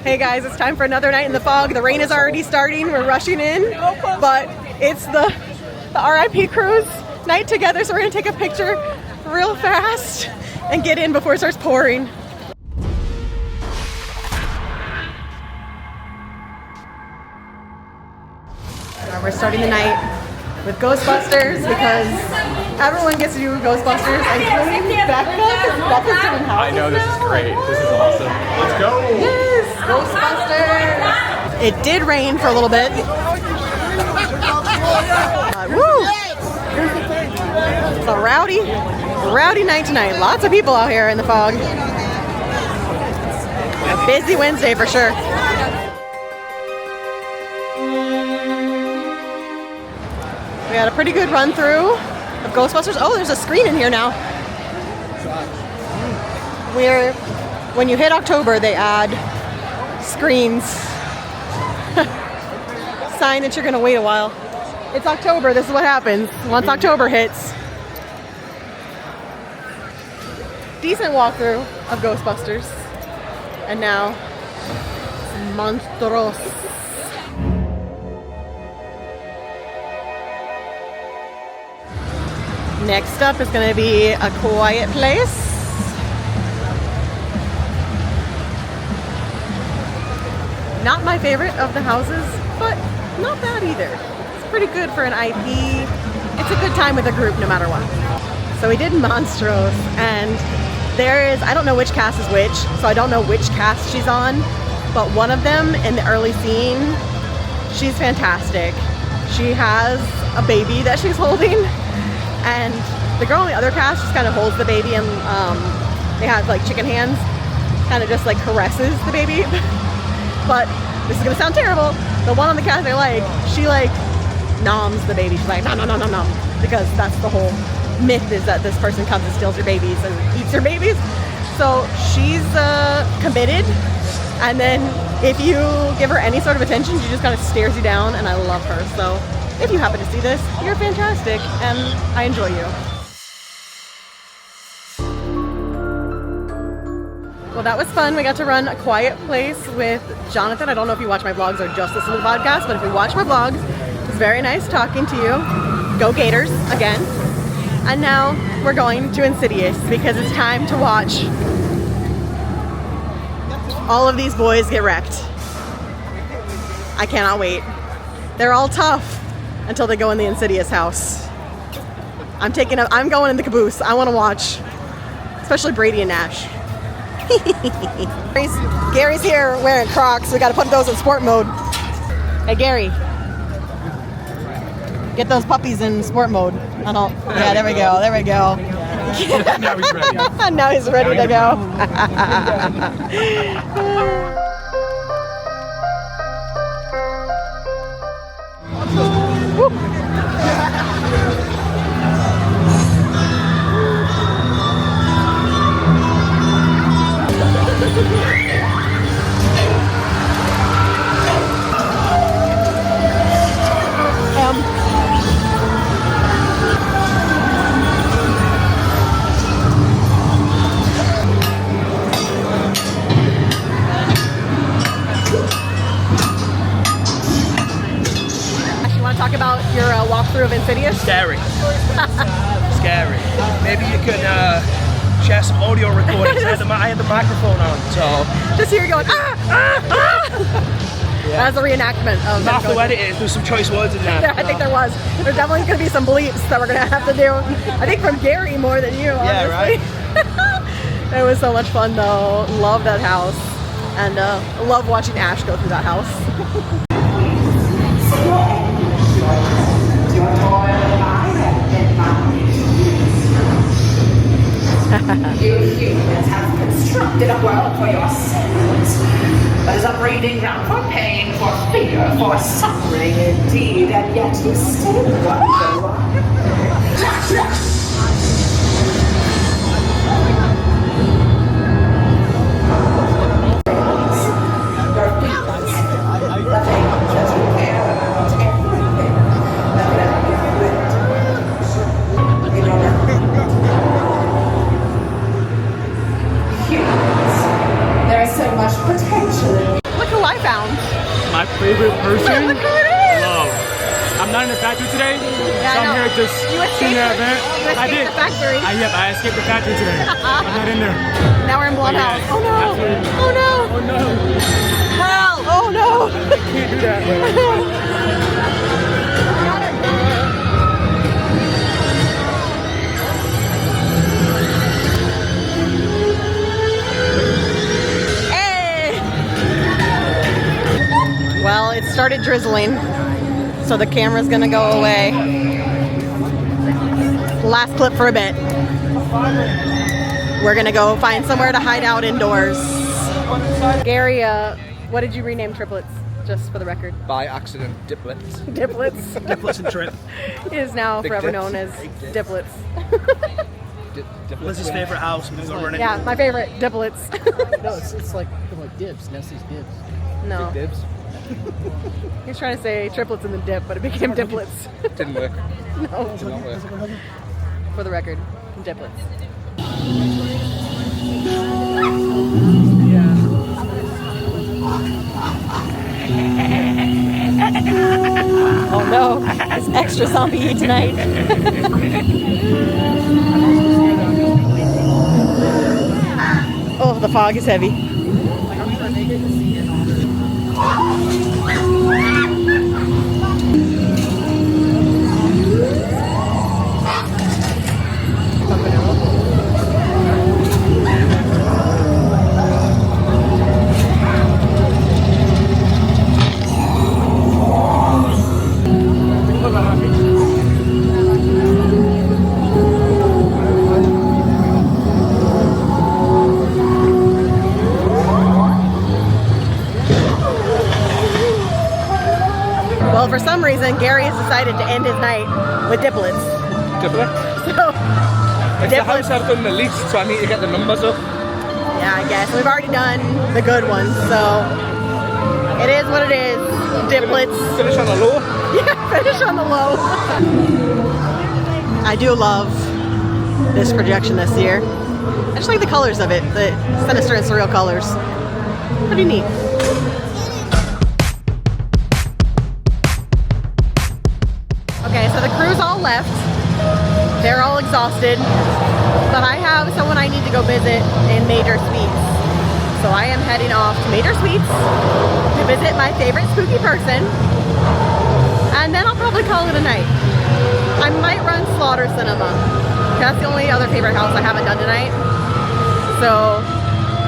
Hey guys, it's time for another night in the fog. The rain is already starting. We're rushing in, but it's the RIP cruise night together, so we're gonna take a picture real fast and get in before it starts pouring. We're starting the night with Ghostbusters because everyone gets to do Ghostbusters, including Becca, because Becca's doing house. I know, this is great. This is awesome. Let's go! Yes, Ghostbusters! It did rain for a little bit. Woo! It's a rowdy night tonight. Lots of people out here in the fog. A busy Wednesday for sure. We had a pretty good run through of Ghostbusters. Oh, there's a screen in here now. When you hit October, they add screens. Sign that you're gonna wait a while. It's October, this is what happens once October hits. Decent walkthrough of Ghostbusters. And now, Monstros. Next up is going to be A Quiet Place. Not my favorite of the houses, but not bad either. It's pretty good for an IP. It's a good time with a group no matter what. So we did Monstros, and there is, I don't know which cast is which, so I don't know which cast she's on, but one of them in the early scene, she's fantastic. She has a baby that she's holding. And the girl in the other cast just kind of holds the baby and they have like chicken hands, kind of just like caresses the baby. But this is gonna sound terrible. The one on the cast I like, she like noms the baby. She's like nom nom nom nom nom, because that's the whole myth, is that this person comes and steals your babies and eats your babies. So she's committed, and then if you give her any sort of attention, she just kind of stares you down, and I love her. So if you happen to see this, you're fantastic, and I enjoy you. Well, that was fun. We got to run A Quiet Place with Jonathan. I don't know if you watch my vlogs or just listen to the podcast, but if you watch my vlogs, it's very nice talking to you. Go Gators, again. And now we're going to Insidious because it's time to watch all of these boys get wrecked. I cannot wait. They're all tough until they go in the Insidious house. I'm going in the caboose. I want to watch, especially Brady and Nash. Gary's here wearing Crocs. We got to put those in sport mode. Hey Gary, get those puppies in sport mode. Yeah, there we go. There we go. Now he's ready. Now he's ready to go. You want to talk about your walkthrough of Insidious? Scary. Scary. Maybe you could share some audio recordings. I had the microphone on, so just hear you going, ah, ah, ah. Yeah. That's a reenactment of have to edit it. There's some choice words in there. I think there was. There's definitely going to be some bleeps that we're going to have to do. I think from Gary more than you, honestly. Yeah, right? It was so much fun though. Love that house. And love watching Ash go through that house. You humans have constructed a world for yourselves, but is a breeding ground for pain, for fear, for suffering indeed, and yet you still wonder why. There is so much potential in you. who I found. My favorite person? Look who it is! Love. I'm not in the factory today, Yeah, so I know. I'm here just You escaped seeing the event. You escaped I did. the factory. Yep, I escaped the factory today. I'm not in there. Now we're in But Blumhouse. yeah, Oh no! absolutely. Oh no! Oh no. Help! Oh no! Can't do that. Hey! Well, it started drizzling, so the camera's gonna go away. Last clip for a bit. We're gonna go find somewhere to hide out indoors. Gary, what did you rename triplets? Just for the record. By accident, diplets. Diplets. Diplets and trip. It is now Big forever dips. known as Diplets. Liz's favorite house. We're gonna go running. Yeah, my favorite, Diplets. No, it's like dibs. Nestle's dibs. No, Dibs. he was trying to say triplets in the dip, but it became Diplets. Didn't work. No, Did not work. for the record, Diplets. Oh no, it's extra zombie tonight. Oh, the fog is heavy. Well, for some reason, Gary has decided to end his night with Diplets. Diplet? So, It's the house I've done the least, so I need to get the numbers up. yeah, I guess. We've already done the good ones, so it is what it is. Diplets. Finish on a low. Yeah, finish on the low. I do love this projection this year. I just like the colors of it, the sinister and surreal colors. Pretty neat. Okay, so the crew's all left. They're all exhausted. But I have someone I need to go visit in Major Suites. So I am heading off to Major Suites to visit my favorite spooky person. And then I'll probably call it a night. I might run Slaughter Cinema. That's the only other favorite house I haven't done tonight. So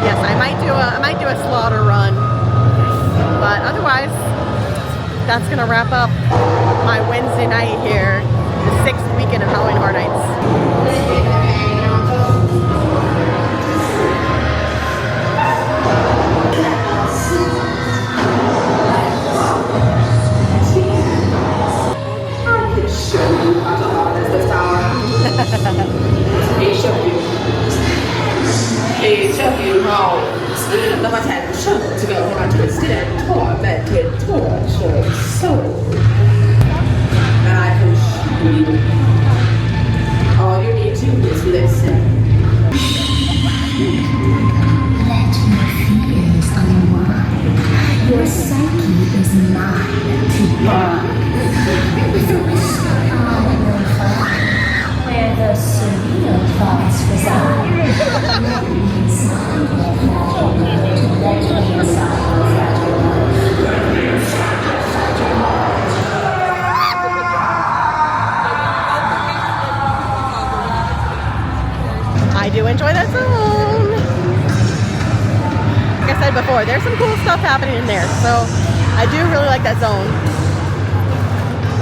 yes, I might do a Slaughter run. But otherwise, that's gonna wrap up my Wednesday night here, the 6th weekend of Halloween Horror Nights. I can show you how to harness this tower. Each of you holds the potential to go from a twisted and tormented, tortured soul. And I can show you. All you need to do is listen. Let your fears unwind. Your psyche is mine to burn. I will find where the surreal thoughts reside. Inside your fragile mind, to let me inside your fragile I do enjoy that zone. Like I said before, there's some cool stuff happening in there. So I do really like that zone.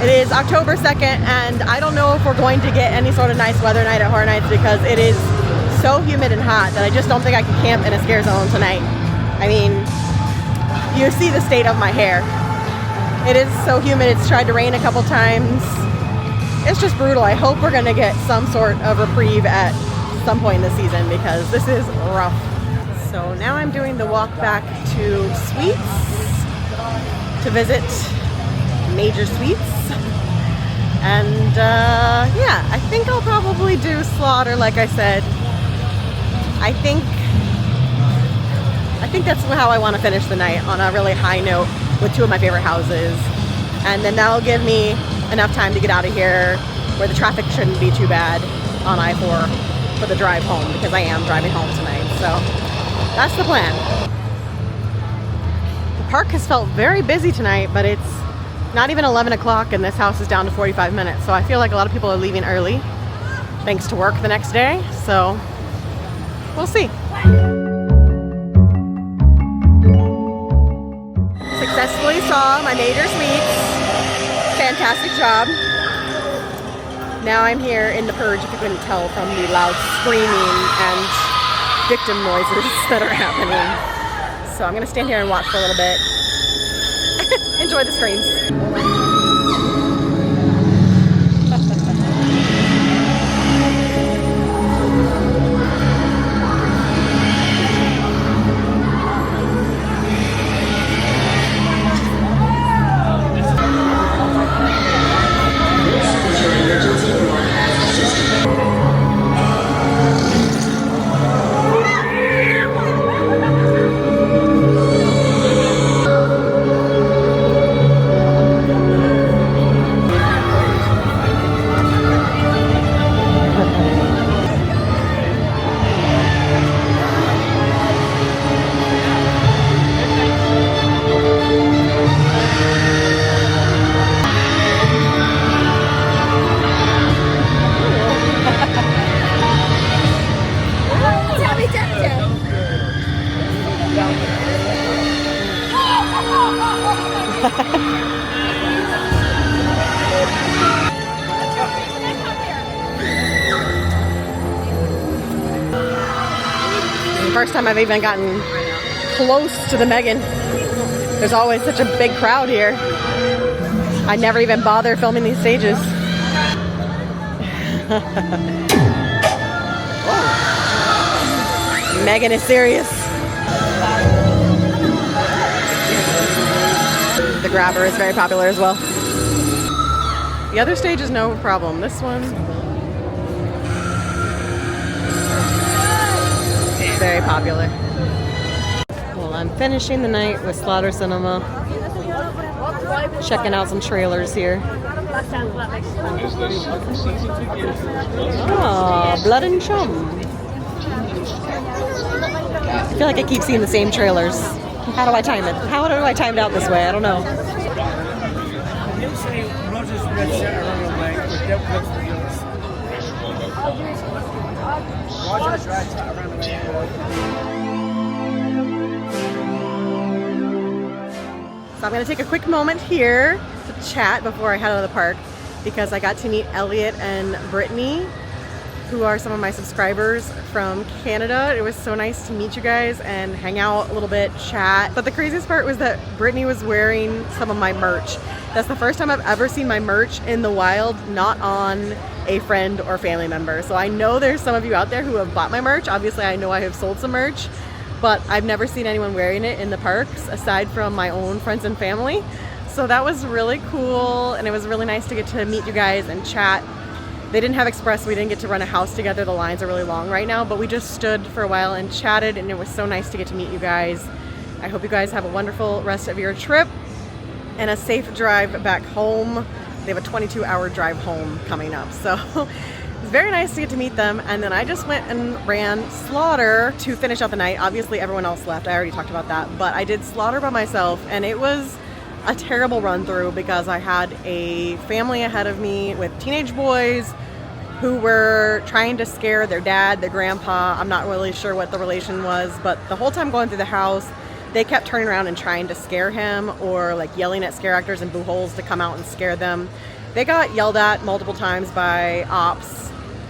It is October 2nd, and I don't know if we're going to get any sort of nice weather night at Horror Nights because it is so humid and hot that I just don't think I can camp in a scare zone tonight. I mean, you see the state of my hair. It is so humid. It's tried to rain a couple times. It's just brutal. I hope we're gonna get some sort of reprieve at some point in the season because this is rough. So now I'm doing the walk back to Suites to visit Major Suites. And yeah, I think I'll probably do Slaughter like I said. I think that's how I want to finish the night, on a really high note with two of my favorite houses. And then that'll give me enough time to get out of here where the traffic shouldn't be too bad on I-4 for the drive home, because I am driving home tonight. So that's the plan. The park has felt very busy tonight, but it's not even 11 o'clock and this house is down to 45 minutes. So I feel like a lot of people are leaving early thanks to work the next day. So we'll see. Successfully saw my major suites. Fantastic job. Now I'm here in the purge, if you couldn't tell from the loud screaming and victim noises that are happening. So I'm gonna stand here and watch for a little bit. Enjoy the screams. First time I've even gotten close to the Megan. There's always such a big crowd here. I never even bother filming these stages. Megan is serious. The grabber is very popular as well. The other stage is no problem. This one, very popular. Well, I'm finishing the night with Slaughter Cinema. Checking out some trailers here. Oh, Blood and Chum. I feel like I keep seeing the same trailers. How do I time it? How do I time it out this way? I don't know. So I'm going to take a quick moment here to chat before I head out of the park, because I got to meet Elliot and Brittany, who are some of my subscribers from Canada. It was so nice to meet you guys and hang out a little bit, chat. But the craziest part was that Brittany was wearing some of my merch. That's the first time I've ever seen my merch in the wild, not on a friend or family member. So I know there's some of you out there who have bought my merch. Obviously, I know I have sold some merch, but I've never seen anyone wearing it in the parks aside from my own friends and family. So that was really cool, and it was really nice to get to meet you guys and chat. They didn't have express, we didn't get to run a house together. The lines are really long right now, but we just stood for a while and chatted, and it was so nice to get to meet you guys. I hope you guys have a wonderful rest of your trip and a safe drive back home. They have a 22-hour drive home coming up, so it's very nice to get to meet them. And then I just went and ran Slaughter to finish out the night. Obviously everyone else left, I already talked about that, but I did Slaughter by myself, and it was a terrible run through because I had a family ahead of me with teenage boys who were trying to scare their dad, their grandpa. I'm not really sure what the relation was, but the whole time going through the house, they kept turning around and trying to scare him, or like yelling at scare actors and boo holes to come out and scare them. They got yelled at multiple times by ops.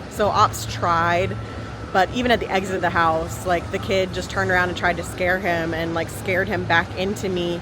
So ops tried, but even at the exit of the house, like the kid just turned around and tried to scare him and like scared him back into me.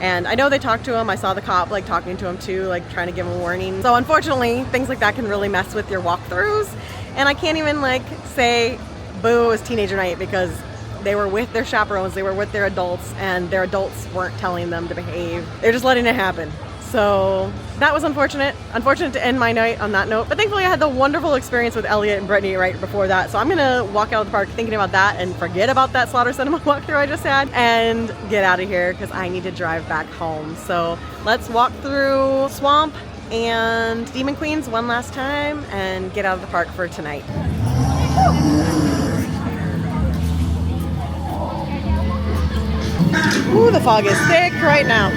And I know they talked to him. I saw the cop like talking to him too, like trying to give him a warning. So unfortunately, things like that can really mess with your walkthroughs. And I can't even like say boo, it was teenager night, because they were with their chaperones, they were with their adults, and their adults weren't telling them to behave. They're just letting it happen. So that was unfortunate. Unfortunate to end my night on that note. But thankfully I had the wonderful experience with Elliot and Brittany right before that. So I'm gonna walk out of the park thinking about that and forget about that Slaughter Cinema walkthrough I just had and get out of here because I need to drive back home. So let's walk through Swamp and Demon Queens one last time and get out of the park for tonight. Ooh, the fog is thick right now.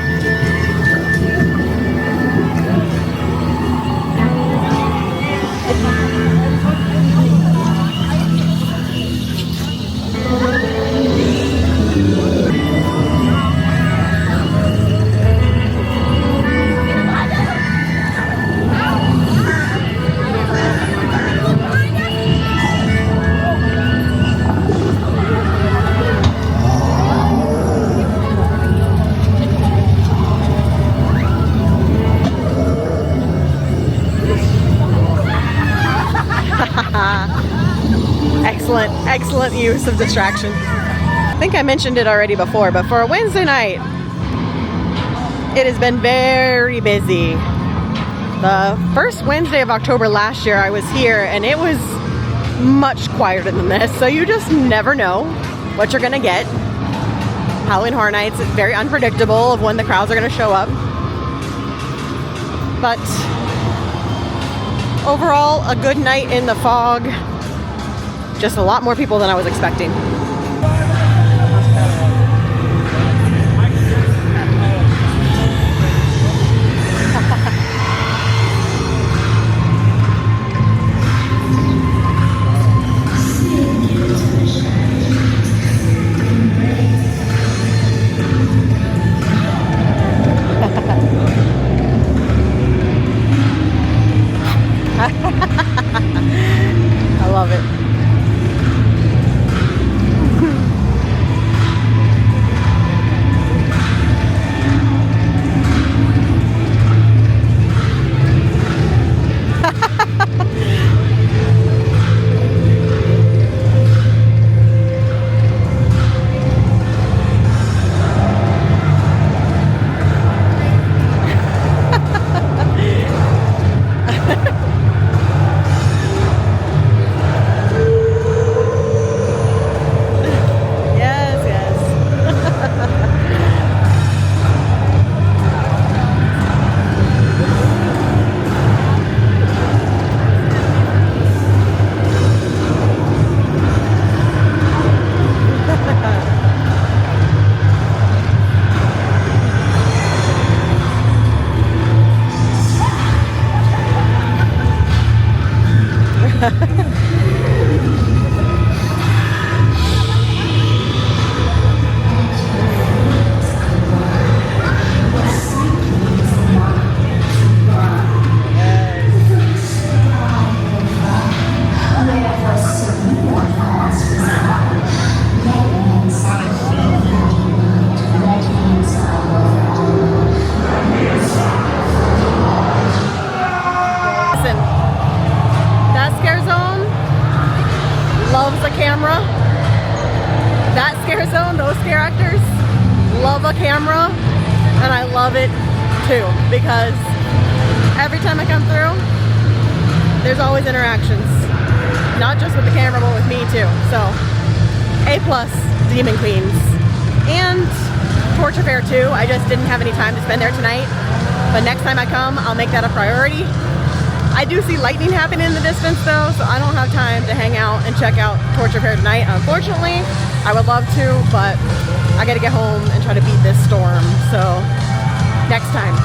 Excellent use of distraction. I think I mentioned it already before, but for a Wednesday night, it has been very busy. The first Wednesday of October last year I was here and it was much quieter than this, so you just never know what you're gonna get. Halloween Horror Nights is very unpredictable of when the crowds are gonna show up. But overall, a good night in the fog. Just a lot more people than I was expecting. I love it. Camera, and I love it too because every time I come through there's always interactions, not just with the camera but with me too. So A+ Demon Queens and Torture Fair too. I just didn't have any time to spend there tonight, but next time I come I'll make that a priority. I do see lightning happening in the distance though, so I don't have time to hang out and check out Torture Fair tonight, unfortunately. I would love to, but I gotta get home and try to beat this storm, so next time.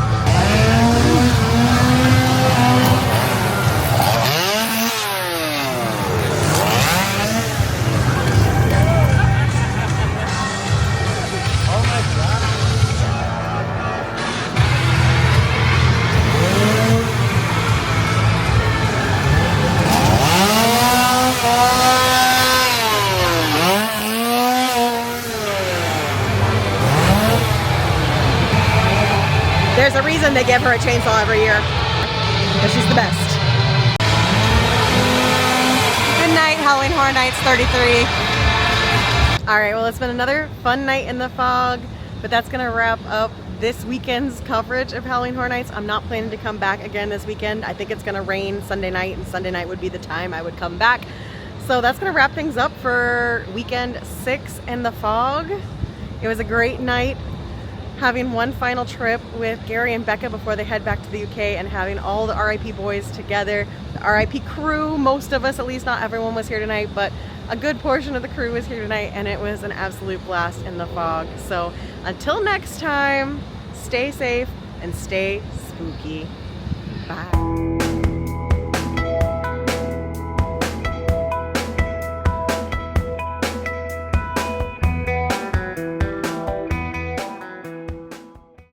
There's a reason they give her a chainsaw every year, because she's the best. Good night, Halloween Horror Nights 33. All right, well, it's been another fun night in the fog, but that's gonna wrap up this weekend's coverage of Halloween Horror Nights. I'm not planning to come back again this weekend. I think it's gonna rain Sunday night, and Sunday night would be the time I would come back. So that's gonna wrap things up for weekend 6 in the fog. It was a great night, having one final trip with Gary and Becca before they head back to the UK, and having all the RIP boys together, the RIP crew. Most of us, at least, not everyone was here tonight, but a good portion of the crew was here tonight, and it was an absolute blast in the fog. So until next time, stay safe and stay spooky. Bye.